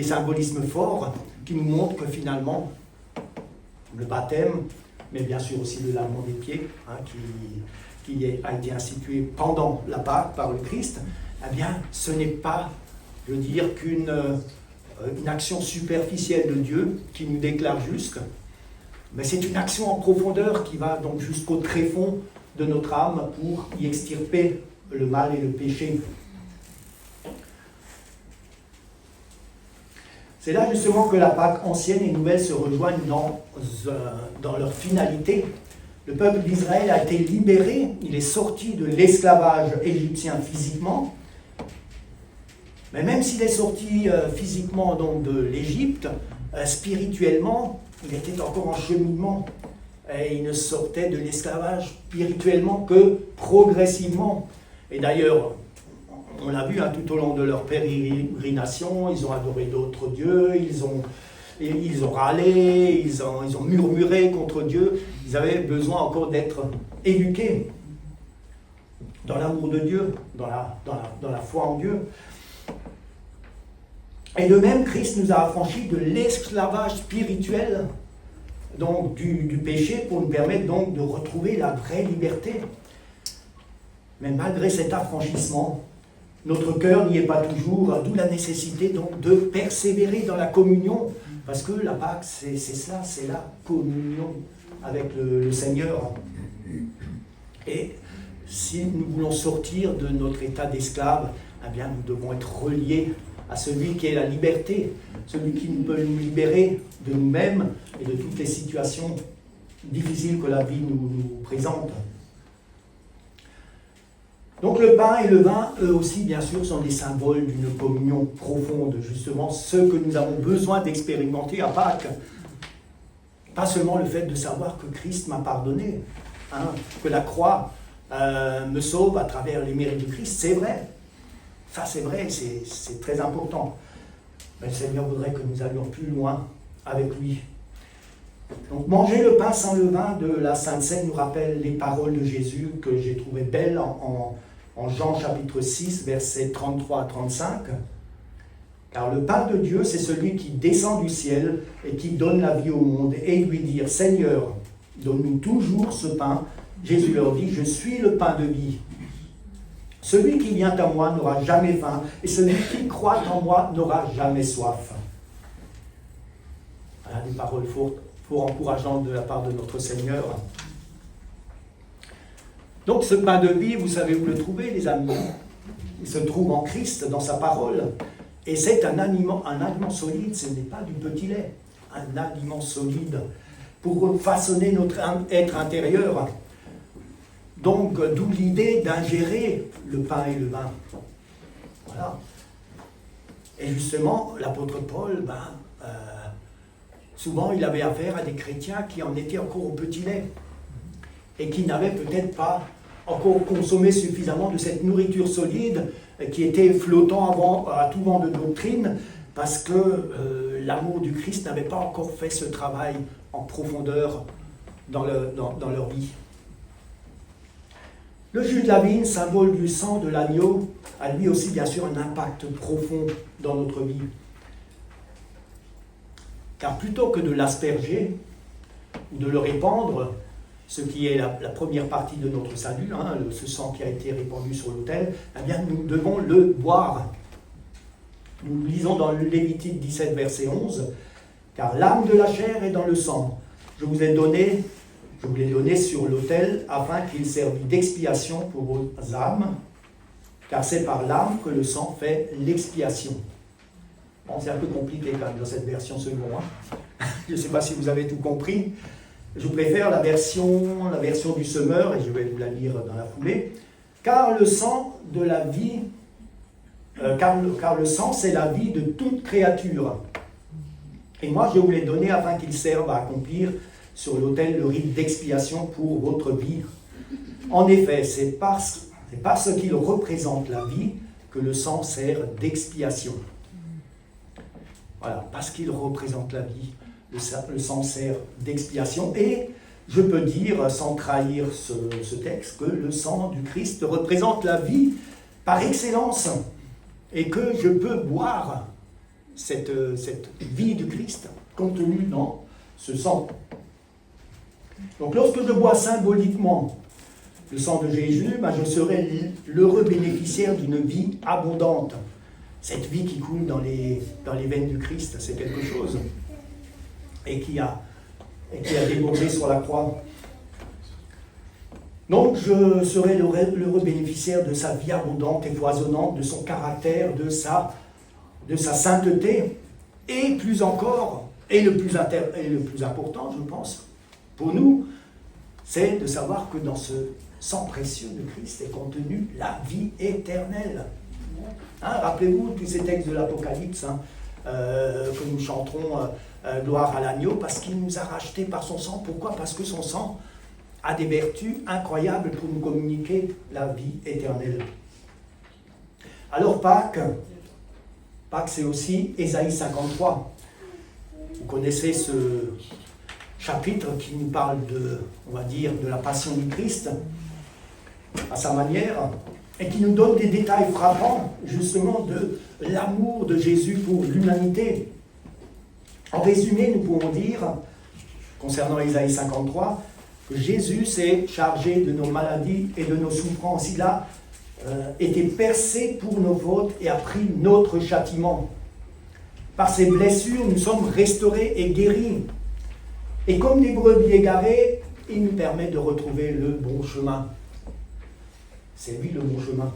symbolismes forts qui nous montrent que finalement le baptême, mais bien sûr aussi le lavement des pieds, hein, qui a été institué pendant la Pâque par le Christ, eh bien ce n'est pas, je veux dire, qu'une action superficielle de Dieu qui nous déclare justes, mais c'est une action en profondeur qui va donc jusqu'au tréfonds de notre âme pour y extirper le mal et le péché. C'est là justement que la Pâque ancienne et nouvelle se rejoignent dans leur finalité. Le peuple d'Israël a été libéré, il est sorti de l'esclavage égyptien physiquement, mais même s'il est sorti physiquement donc, de l'Égypte, spirituellement, il était encore en cheminement. Et il ne sortait de l'esclavage spirituellement que progressivement. Et d'ailleurs, on l'a vu hein, tout au long de leur pérégrination, ils ont adoré d'autres dieux, ils ont râlé, ils ont murmuré contre Dieu. Ils avaient besoin encore d'être éduqués dans l'amour de Dieu, dans la foi en Dieu. Et de même, Christ nous a affranchis de l'esclavage spirituel, donc du péché, pour nous permettre donc de retrouver la vraie liberté. Mais malgré cet affranchissement, notre cœur n'y est pas toujours, d'où la nécessité donc de persévérer dans la communion, parce que la Pâque, c'est ça, c'est la communion avec le Seigneur. Et si nous voulons sortir de notre état d'esclave, eh bien nous devons être reliés à celui qui est la liberté, celui qui peut nous libérer de nous-mêmes et de toutes les situations difficiles que la vie nous présente. Donc le pain et le vin, eux aussi, bien sûr, sont des symboles d'une communion profonde, justement, ce que nous avons besoin d'expérimenter à Pâques. Pas seulement le fait de savoir que Christ m'a pardonné, hein, que la croix me sauve à travers les mérites de Christ, c'est vrai. Ça, c'est vrai, c'est très important. Mais le Seigneur voudrait que nous allions plus loin avec lui. Donc, manger le pain sans le vin de la Sainte Seine nous rappelle les paroles de Jésus que j'ai trouvées belles en Jean chapitre 6, versets 33 à 35. Car le pain de Dieu, c'est celui qui descend du ciel et qui donne la vie au monde. Et lui dire, Seigneur, donne-nous toujours ce pain. Jésus leur dit, je suis le pain de vie. Celui qui vient à moi n'aura jamais faim, et celui qui croit en moi n'aura jamais soif. Voilà des paroles fort encourageantes de la part de notre Seigneur. Donc ce pain de vie, vous savez où le trouver, les amis. Il se trouve en Christ, dans sa parole. Et c'est un aliment solide, ce n'est pas du petit lait. Un aliment solide pour façonner notre être intérieur. Donc, d'où l'idée d'ingérer le pain et le vin. Voilà. Et justement, l'apôtre Paul, souvent, il avait affaire à des chrétiens qui en étaient encore au petit lait et qui n'avaient peut-être pas encore consommé suffisamment de cette nourriture solide qui était flottant à tout vent de doctrine parce que l'amour du Christ n'avait pas encore fait ce travail en profondeur dans leur vie. Le jus de la vigne, symbole du sang de l'agneau, a lui aussi bien sûr un impact profond dans notre vie. Car plutôt que de l'asperger ou de le répandre, ce qui est la première partie de notre salut, hein, ce sang qui a été répandu sur l'autel, eh bien nous devons le boire. Nous lisons dans le Lévitique 17, verset 11, « Car l'âme de la chair est dans le sang. Je vous l'ai donné sur l'autel afin qu'il serve d'expiation pour vos âmes, car c'est par l'âme que le sang fait l'expiation. » Bon, c'est un peu compliqué quand même dans cette version seconde. Hein. Je ne sais pas si vous avez tout compris, Je préfère la version du Semeur, et je vais vous la lire dans la foulée. Car le sang de la vie, car le sang c'est la vie de toute créature. Et moi je vous l'ai donné afin qu'il serve à accomplir sur l'autel le rite d'expiation pour votre vie. En effet, c'est parce qu'il représente la vie que le sang sert d'expiation. Voilà, parce qu'il représente la vie, le sang sert d'expiation. Et je peux dire, sans trahir ce texte, que le sang du Christ représente la vie par excellence et que je peux boire cette vie du Christ contenue dans ce sang. Donc lorsque je bois symboliquement le sang de Jésus, je serai l'heureux bénéficiaire d'une vie abondante. Cette vie qui coule dans les veines du Christ, c'est quelque chose. Et qui a débordé sur la croix. Donc je serai l'heureux bénéficiaire de sa vie abondante et foisonnante, de son caractère, de sa sainteté, et plus encore, et le plus important, je pense, pour nous, c'est de savoir que dans ce sang précieux de Christ est contenue la vie éternelle. Rappelez-vous tous ces textes de l'Apocalypse que nous chanterons gloire à l'agneau, parce qu'il nous a rachetés par son sang. Pourquoi ? Parce que son sang a des vertus incroyables pour nous communiquer la vie éternelle. Alors Pâques, c'est aussi Ésaïe 53. Vous connaissez ce chapitre qui nous parle on va dire, de la passion du Christ, à sa manière, et qui nous donne des détails frappants, justement, de l'amour de Jésus pour l'humanité. En résumé, nous pouvons dire, concernant Ésaïe 53, que Jésus s'est chargé de nos maladies et de nos souffrances. Il a été percé pour nos fautes et a pris notre châtiment. Par ses blessures, nous sommes restaurés et guéris. Et comme des brebis égarées, il nous permet de retrouver le bon chemin. C'est lui le bon chemin.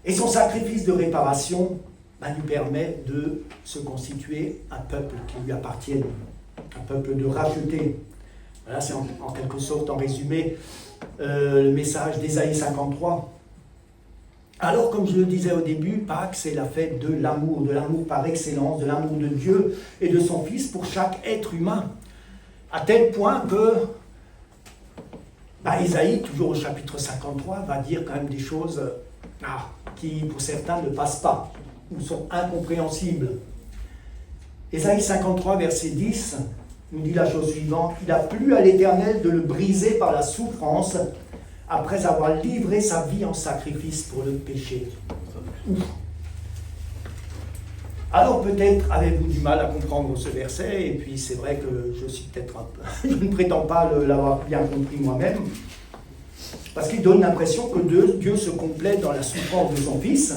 Et son sacrifice de réparation nous permet de se constituer un peuple qui lui appartienne, un peuple de racheté. Voilà, c'est en quelque sorte, en résumé, le message d'Ésaïe 53. Alors, comme je le disais au début, Pâques, c'est la fête de l'amour par excellence, de l'amour de Dieu et de son Fils pour chaque être humain. À tel point que Ésaïe, toujours au chapitre 53, va dire quand même des choses qui, pour certains, ne passent pas ou sont incompréhensibles. Ésaïe 53, verset 10, nous dit la chose suivante: « Il a plu à l'Éternel de le briser par la souffrance, après avoir livré sa vie en sacrifice pour le péché. » Ouf. Alors peut-être avez-vous du mal à comprendre ce verset, et puis c'est vrai que je suis peut-être je ne prétends pas l'avoir bien compris moi-même, parce qu'il donne l'impression que Dieu se complaît dans la souffrance de son Fils,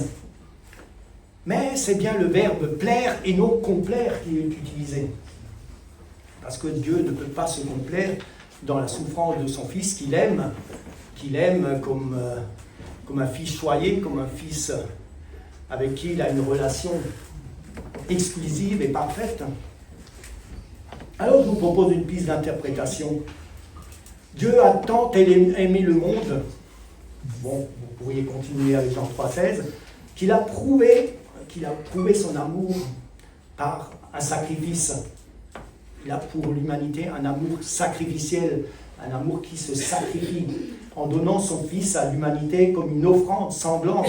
mais c'est bien le verbe plaire et non complaire qui est utilisé. Parce que Dieu ne peut pas se complaire dans la souffrance de son Fils qu'il aime comme un fils choyé, comme un fils avec qui il a une relation exclusive et parfaite. Alors je vous propose une piste d'interprétation. Dieu a tant aimé le monde, bon, vous pourriez continuer avec Jean 3,16, qu'il a prouvé son amour par un sacrifice. Il a pour l'humanité un amour sacrificiel, un amour qui se sacrifie en donnant son Fils à l'humanité comme une offrande sanglante.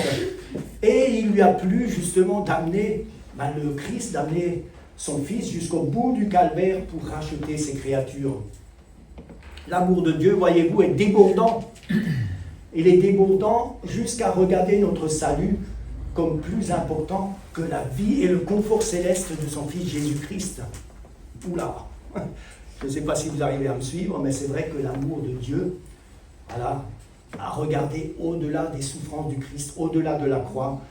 Et il lui a plu justement d'amener le Christ, d'amener son Fils jusqu'au bout du calvaire pour racheter ses créatures. L'amour de Dieu, voyez-vous, est débordant. Il est débordant jusqu'à regarder notre salut comme plus important que la vie et le confort céleste de son Fils Jésus-Christ. Oula, je ne sais pas si vous arrivez à me suivre, mais c'est vrai que l'amour de Dieu, a regardé au-delà des souffrances du Christ, au-delà de la croix,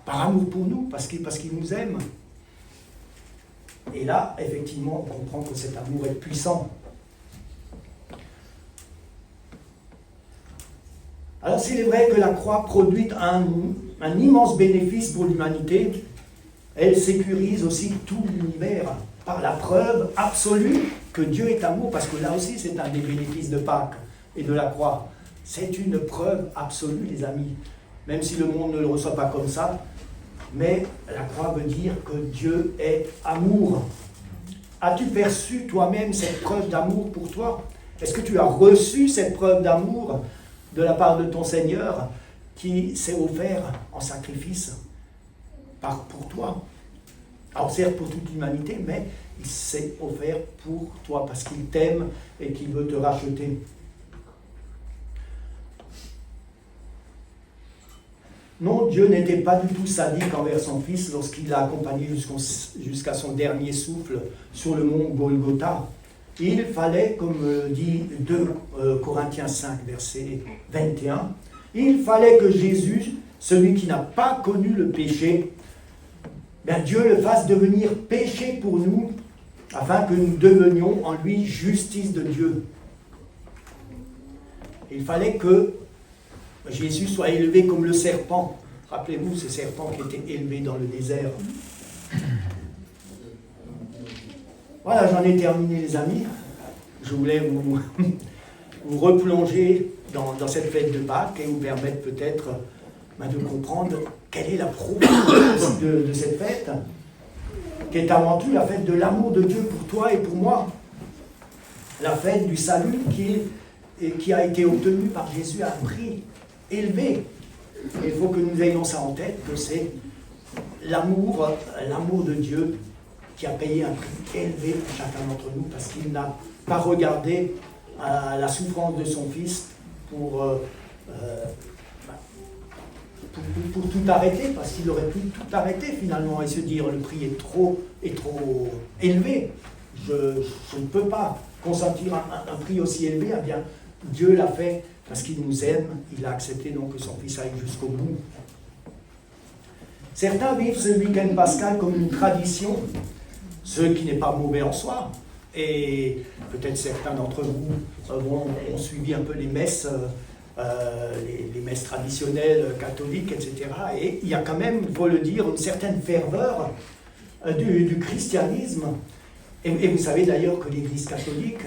par amour pour nous, parce qu'il nous aime. Et là, effectivement, on comprend que cet amour est puissant. Alors, s'il est vrai que la croix produit un immense bénéfice pour l'humanité, elle sécurise aussi tout l'univers. par la preuve absolue que Dieu est amour, parce que là aussi c'est un des bénéfices de Pâques et de la croix. C'est une preuve absolue, les amis, même si le monde ne le reçoit pas comme ça, mais la croix veut dire que Dieu est amour. As-tu perçu toi-même cette preuve d'amour pour toi? Est-ce que tu as reçu cette preuve d'amour de la part de ton Seigneur qui s'est offert en sacrifice pour toi? Alors certes pour toute l'humanité, mais il s'est offert pour toi parce qu'il t'aime et qu'il veut te racheter. Non, Dieu n'était pas du tout sadique envers son Fils lorsqu'il l'a accompagné jusqu'à son dernier souffle sur le mont Golgotha. Il fallait, comme dit 2 Corinthiens 5, verset 21, il fallait que Jésus, celui qui n'a pas connu le péché, Dieu le fasse devenir péché pour nous, afin que nous devenions en lui justice de Dieu. Il fallait que Jésus soit élevé comme le serpent. Rappelez-vous, ce serpent qui était élevé dans le désert. Voilà, j'en ai terminé, les amis. Je voulais vous replonger dans cette fête de Pâques et vous permettre peut-être de comprendre quelle est la profondeur de cette fête, qui est avant tout la fête de l'amour de Dieu pour toi et pour moi. La fête du salut qui a été obtenu par Jésus à un prix élevé. Et il faut que nous ayons ça en tête, que c'est l'amour de Dieu qui a payé un prix élevé pour chacun d'entre nous, parce qu'il n'a pas regardé la souffrance de son Fils pour tout arrêter, parce qu'il aurait pu tout arrêter finalement et se dire le prix est trop élevé. Je ne peux pas consentir un prix aussi élevé. Eh bien, Dieu l'a fait parce qu'il nous aime. Il a accepté donc que son Fils aille jusqu'au bout. Certains vivent ce week-end pascal comme une tradition, ce qui n'est pas mauvais en soi. Et peut-être certains d'entre vous ont suivi un peu les messes, les messes traditionnelles catholiques, etc. Et il y a quand même, il faut le dire, une certaine ferveur du christianisme. Et vous savez d'ailleurs que l'Église catholique,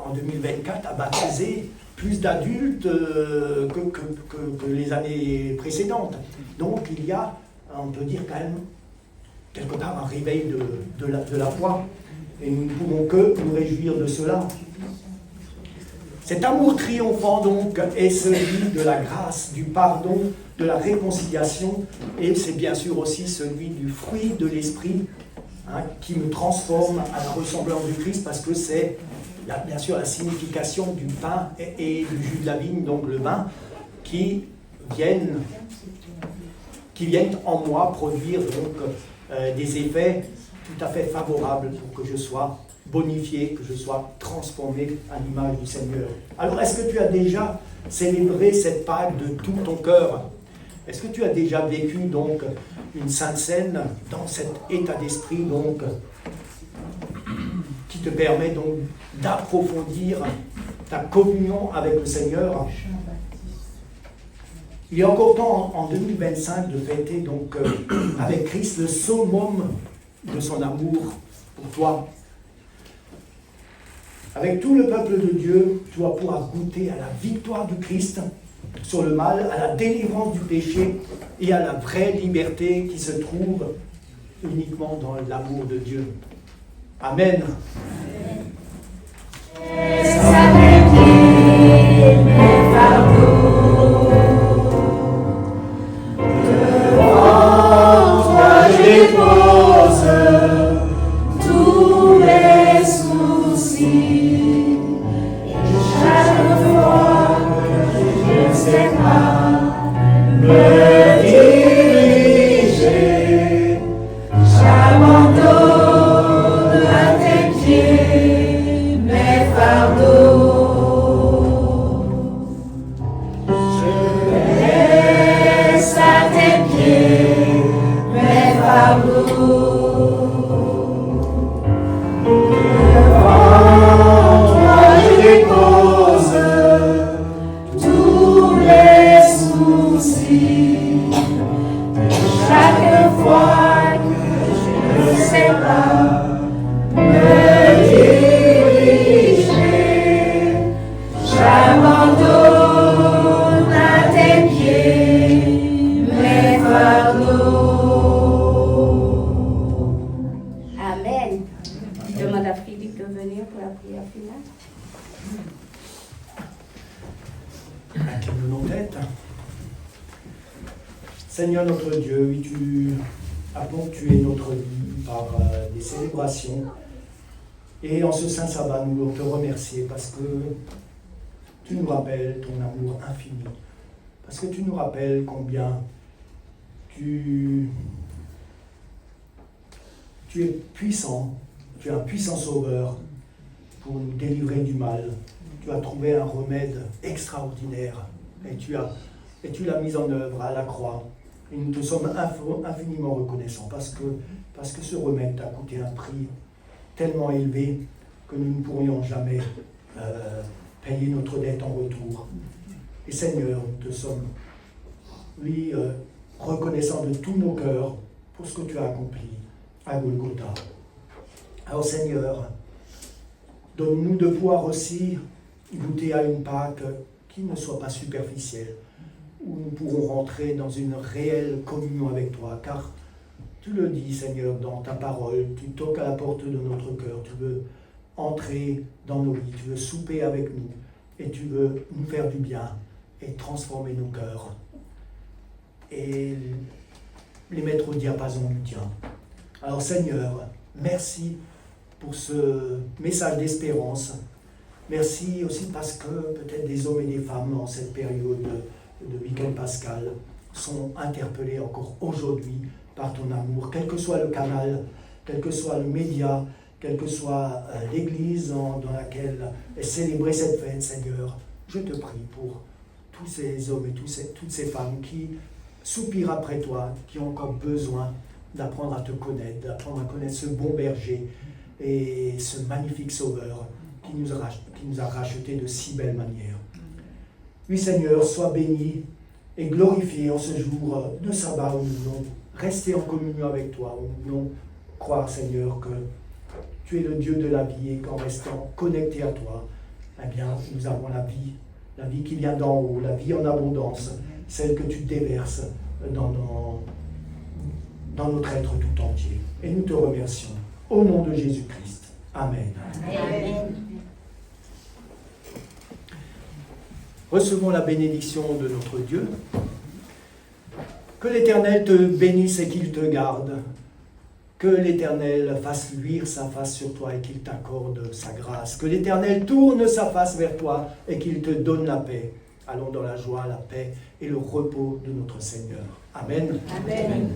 en 2024, a baptisé plus d'adultes que les années précédentes. Donc il y a, on peut dire quand même, quelque part un réveil de la foi. Et nous ne pouvons que nous réjouir de cela. Cet amour triomphant donc est celui de la grâce, du pardon, de la réconciliation, et c'est bien sûr aussi celui du fruit de l'esprit, qui nous transforme à la ressemblance du Christ, parce que c'est bien sûr la signification du pain et du jus de la vigne, donc le vin, qui viennent en moi produire donc des effets tout à fait favorables pour que je sois bonifié, que je sois transformé à l'image du Seigneur. Alors, est-ce que tu as déjà célébré cette Pâque de tout ton cœur? Est-ce que tu as déjà vécu donc une sainte scène dans cet état d'esprit donc qui te permet donc d'approfondir ta communion avec le Seigneur? Il y a encore temps en 2025 de fêter donc avec Christ le summum de son amour pour toi. Avec tout le peuple de Dieu, tu vas pouvoir goûter à la victoire du Christ sur le mal, à la délivrance du péché et à la vraie liberté qui se trouve uniquement dans l'amour de Dieu. Amen. Seigneur notre Dieu, oui, tu as ponctué notre vie par des célébrations. Et en ce saint sabbat, nous voulons te remercier parce que tu nous rappelles ton amour infini. Parce que tu nous rappelles combien tu es puissant, tu es un puissant sauveur pour nous délivrer du mal. Tu as trouvé un remède extraordinaire et tu l'as mis en œuvre à la croix. Et nous te sommes infiniment reconnaissants parce que ce remède t'a coûté un prix tellement élevé que nous ne pourrions jamais payer notre dette en retour. Et Seigneur, nous te sommes, oui, reconnaissants de tous nos cœurs pour ce que tu as accompli à Golgotha. Alors Seigneur, donne-nous de pouvoir aussi goûter à une Pâque qui ne soit pas superficielle, où nous pourrons rentrer dans une réelle communion avec toi, car tu le dis, Seigneur, dans ta parole, tu toques à la porte de notre cœur, tu veux entrer dans nos vies, tu veux souper avec nous, et tu veux nous faire du bien et transformer nos cœurs, et les mettre au diapason du tien. Alors Seigneur, merci pour ce message d'espérance. Merci aussi parce que peut-être des hommes et des femmes en cette période de week-end pascal sont interpellés encore aujourd'hui par ton amour, quel que soit le canal, quel que soit le média, quelle que soit l'église dans laquelle est célébrée cette fête, Seigneur. Je te prie pour tous ces hommes et toutes ces femmes qui soupirent après toi, qui ont encore besoin d'apprendre à te connaître, d'apprendre à connaître ce bon berger et ce magnifique sauveur qui nous a rachetés de si belle manière. Oui, Seigneur, sois béni et glorifié en ce jour de sabbat où nous voulons rester en communion avec toi, où nous voulons croire, Seigneur, que tu es le Dieu de la vie et qu'en restant connectés à toi, eh bien, nous avons la vie qui vient d'en haut, la vie en abondance, celle que tu déverses dans notre être tout entier. Et nous te remercions. Au nom de Jésus-Christ. Amen. Amen. Recevons la bénédiction de notre Dieu. Que l'Éternel te bénisse et qu'il te garde. Que l'Éternel fasse luire sa face sur toi et qu'il t'accorde sa grâce. Que l'Éternel tourne sa face vers toi et qu'il te donne la paix. Allons dans la joie, la paix et le repos de notre Seigneur. Amen. Amen.